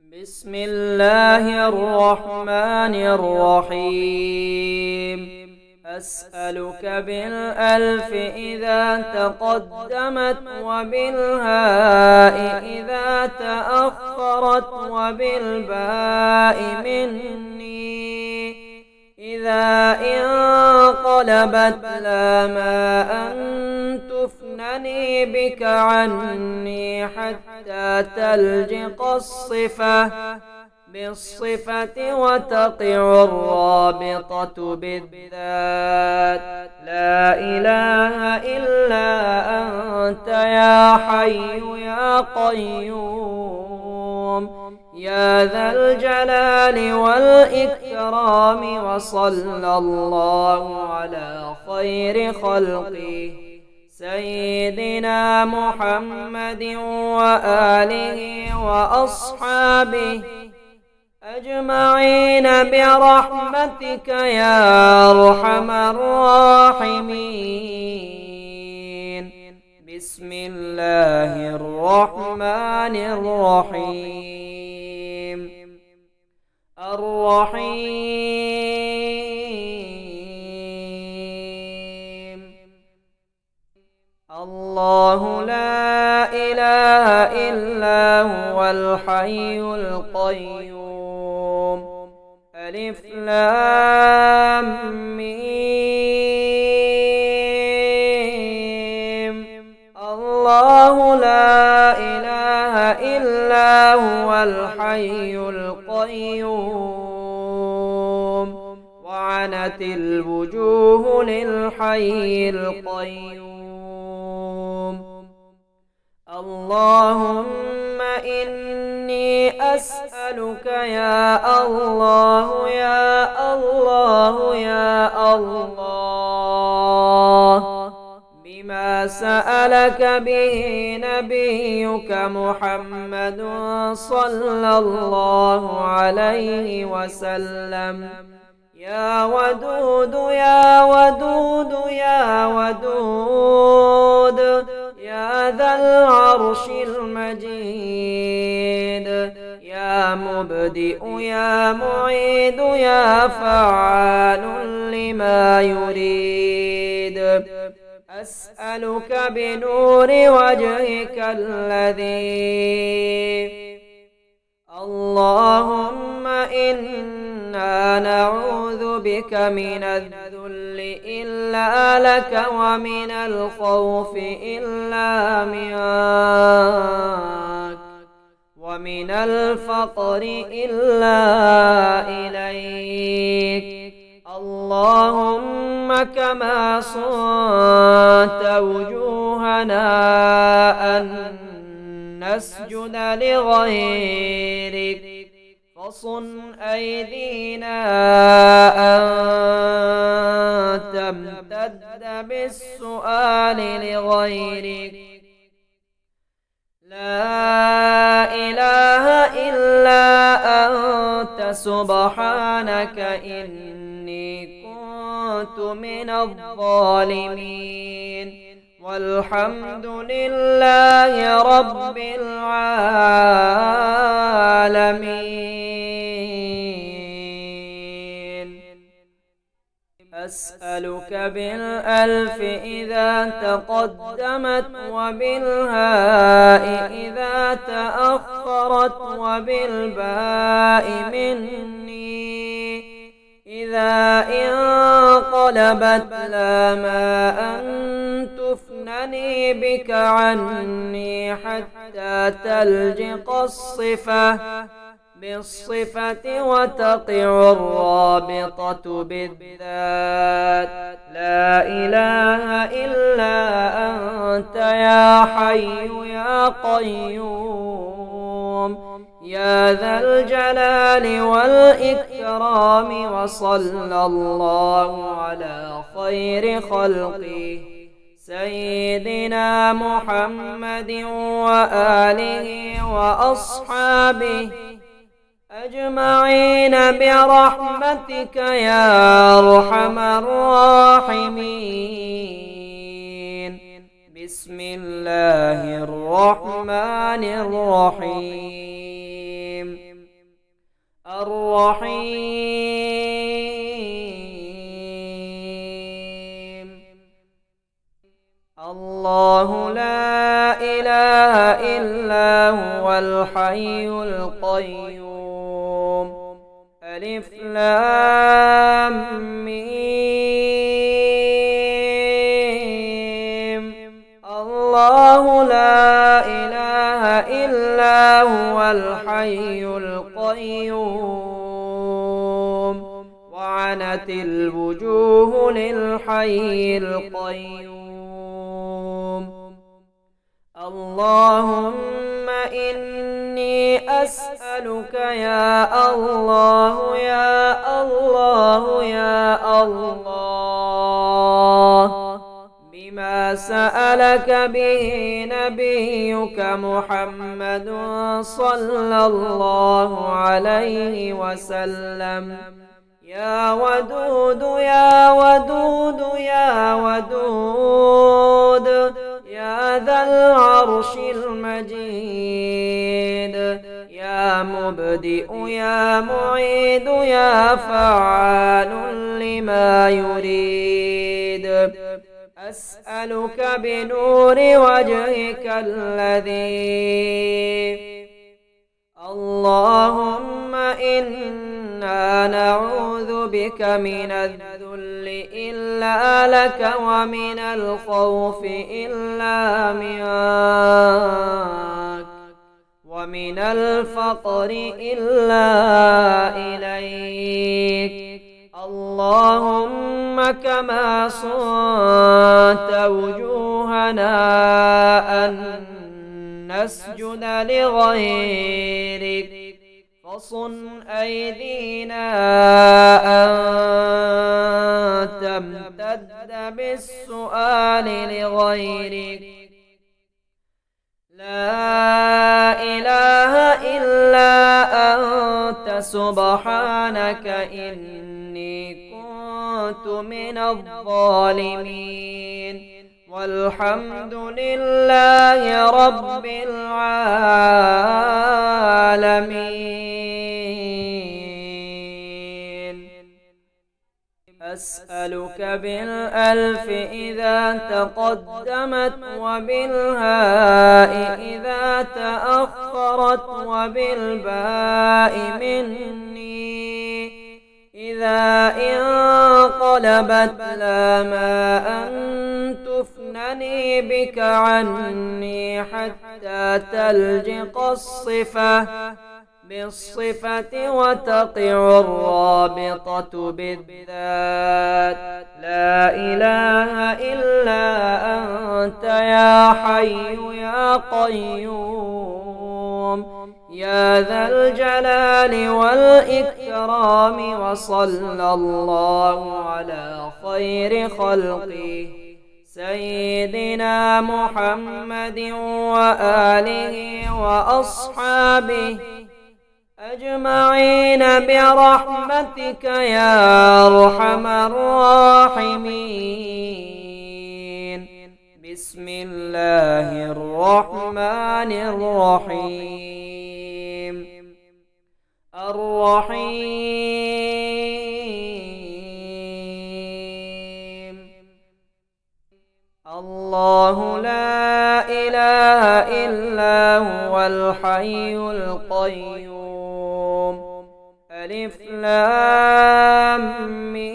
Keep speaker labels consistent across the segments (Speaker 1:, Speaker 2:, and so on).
Speaker 1: بسم الله الرحمن الرحيم. أسألك بالألف إذا تقدمت، وبالهاء إذا تأخرت، وبالباء مني إذا انقلبت، لا ما أن تفنني بك عني حتى تلجق الصفة بالصفة وتقع الرابطة بالذات. لا إله إلا أنت يا حي يا قيوم يا ذا الجلال والإكرام. وصلى الله على خير خلقه سيدنا محمد وآله وأصحابه أجمعين برحمتك يا أرحم الراحمين. بسم الله الرحمن الرحيم. الرحيم الله لا إله إلا هو الحي القيوم. ألف لام ميم. الله لا إله إلا هو الحي القيوم. وعنت الوجوه للحي القيوم. اللهم إني أسألك يا الله يا الله يا الله بما سألك به نبيك محمد صلى الله عليه وسلم. يا ودود يا ودود يا ودود يا ذا العرش المجيد. يا مبدئ يا معيد يا فعال لما يريد. أسألك بنور وجهك الذي اللهم إنا نعوذ بك من الذل إلا لك، ومن الخوف إلا منك، ومن الفقر إلا إليك. اللهم كما صنت وجوهنا أن نسجد لغيرك، فصن أيدينا أن تمتد بالسؤال لغيرك. لا إله إلا أنت سبحانك إني كنت من الظالمين. والحمد لله رب العالمين. أسألك بالألف إذا تقدمت، وبالهاء إذا تأخرت، وبالباء مني إذا انقلبت، لا ما أن تفنني بك عني حتى تلجق الصفة بالصفة وتقع الرابطة بالذات. لا إله إلا أنت يا حي يا قيوم يا ذا الجلال والإكرام. وصلى الله على خير خلقه سيدنا محمد وآله وأصحابه أجمعين برحمتك يا أرحم الراحمين. بسم الله الرحمن الرحيم. الرحيم. الله لا إله إلا هو الحي القيوم. ألف لام ميم. الله لا إله إلا هو الحي القيوم وعنت الوجوه للحي القيوم. اللهم إني أسألك يا الله يا الله يا الله بما سألك به نبيك محمد صلى الله عليه وسلم، يا ودود يا ودود يا ودود يا ذا العرش المجيد، يا مبدئ يا معيد يا فعال لما يريد. أسألك بنور وجهك الذي اللهم إنا نعوذ بك من الذل إلا لك ومن الخوف إلا منك ومن الفقر إلا إليك. اللهم كما صنت وجوهنا أن نسجد لغيرك فصن أيدينا أن تمتد بالسؤال لغيرك. لا إله إلا أنت سبحانك إني كنت من الظالمين. والحمد لله رب العالمين. أسألك بالألف إذا تقدمت وبالهاء إذا تأخرت وبالباء مني إذا انقلبت لا ما أن تفنني بك عني حتى تلجق الصفة بالصفة وتقع الرابطة بالذات. لا إله إلا أنت يا حي يا قيوم يا ذا الجلال والإكرام. وصلى الله على خير خلقه سيدنا محمد وآله وأصحابه أجمعين برحمتك يا أرحم الراحمين. بسم الله الرحمن الرحيم. الرحيم. الله لا إله إلا هو الحي القيوم. ألف لام ميم.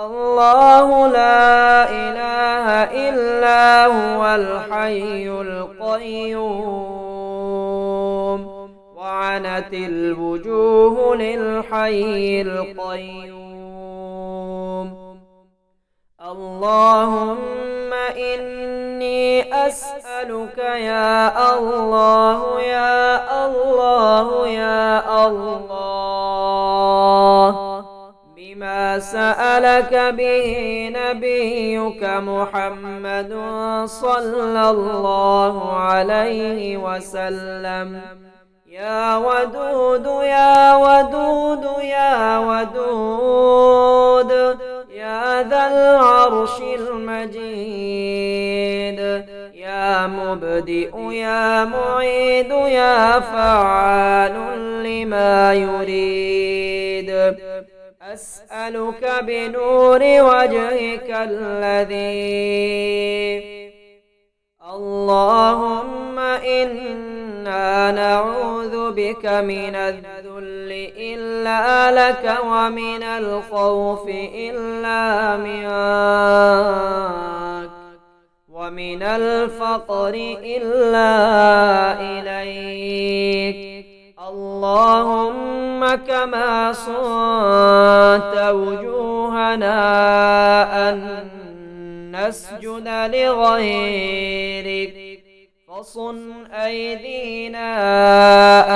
Speaker 1: الله لا إله إلا هو الحي القيوم وعنت الوجوه للحي القيوم. اللهم إني أسألك يا الله يا الله يا الله بما سألك به نبيك محمد صلى الله عليه وسلم، يا ودود يا ودود يا ودود يا ذا العرش المجيد، يا يا مبدئ يا معيد يا فعال لما يريد. أسألك بنور وجهك الذي اللهم إنا نعوذ بك من الذل إلا لك ومن الخوف إلا منك ومن الفقر إلا إليك. اللهم كما صنت وجوهنا أن نسجد لغيرك فصن أيدينا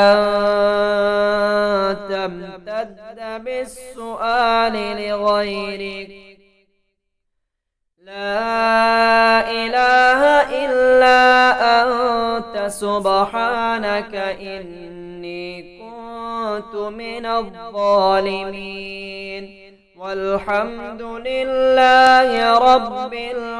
Speaker 1: أن تمتد بالسؤال لغيرك. لا إله إلا أنت سبحانك إني كنت من الظالمين. والحمد لله رب العالمين.